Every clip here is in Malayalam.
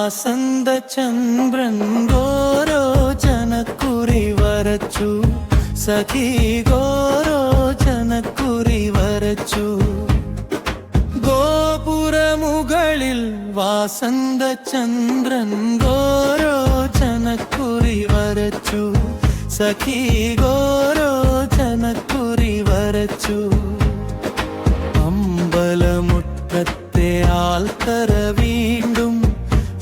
വാസന്ത ചന്ദ്രൻ ഗോരോചനക്കുറി വരച്ചു സഖി ഗോരോചനക്കുറി വരച്ചു ഗോപുരമുകളിൽ വാസന്ത ചന്ദ്രൻ ഗോരോചനക്കുറി വരച്ചു സഖി ഗോരോചനക്കുറി വരച്ചു അമ്പലമുറ്റത്തെ ആൽത്തറ വീണ്ടും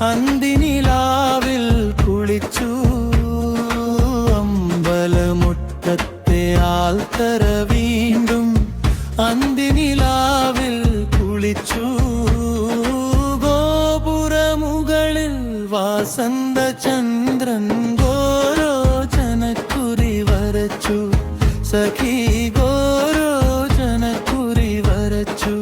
അന്തിനിലാവിൽ കുളിച്ചു അമ്പലമുറ്റത്തെ ആൽത്തറ വീണ്ടും അന്തിനിലാവിൽ കുളിച്ചു ഗോപുരമുകളിൽ വാസന്ത ചന്ദ്രൻ ഗോരോചനക്കുറി വരച്ചു സഖി ഗോരോചനക്കുറി വരച്ചു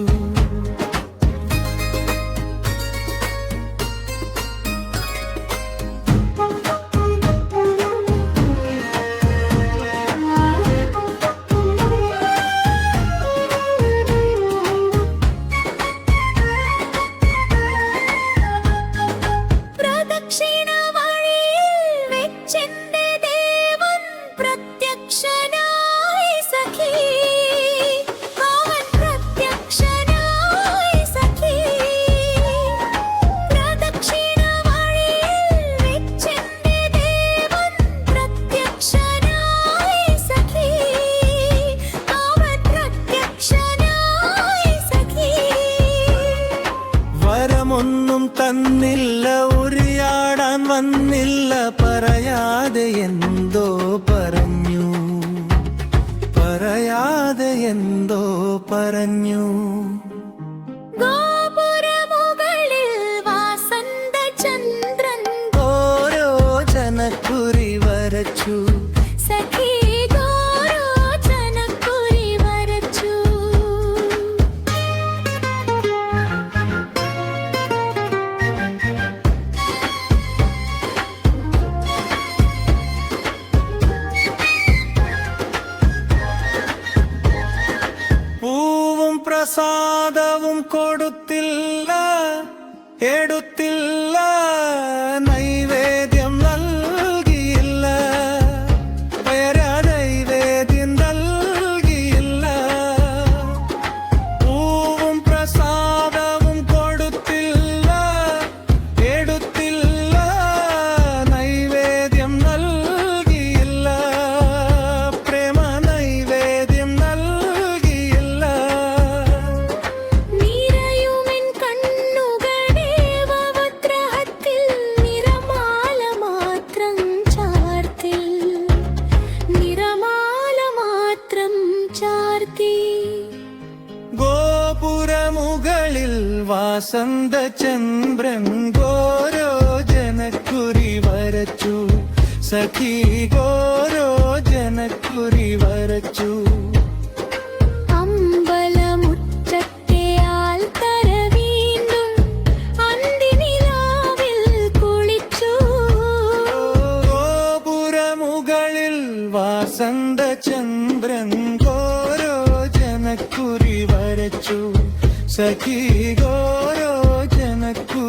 ഒന്നും തന്നില്ല ഉരിയാടാൻ വന്നില്ല പറയാതെ എന്തോ പറഞ്ഞു പറയാതെ എന്തോ പറഞ്ഞു ഗോപുരമുകളിൽ വാസന്ത ചന്ദ്രൻ ഗോരോചനക്കുറി വരച്ചു സഖി ഗോരോചനക്കുറി വരച്ചു പൂവും പ്രസാദവും കൊടുത്തില്ല എടുത്തില്ല നൈവേദ്യം നൽകിയില്ല നൈവേദ്യം നൽകിയില്ല പൂവും പ്രസാദവും കൊടുത്തില്ല എടുത്തില്ല നൈവേദ്യം നൽകിയില്ല പ്രേമ നൈവേദ്യം നൽകിയില്ല നീരയുമെൻ കണ്ണുകൾ ദേവവഗ്രഹത്തിൽ നിറമാല മാത്രം ചാർത്തി നിറമാല മാത്രം ചാർത്തി ഗോപുരമുകളിൽ വാസന്ത ചന്ദ്രൻ ഗോരോചനക്കുറി വരച്ചു സഖി ഗോരോചനക്കുറി വരച്ചു അമ്പലമുറ്റത്തെ ആൽത്തറ വീണ്ടും അന്തിനിലാവിൽ കുളിച്ചു ഗോപുരമുകളിൽ വാസന്ത ചന്ദ്രൻ ഗോരോചനക്കുറി വരച്ചു സഖി ഗോരോചനക്കുറി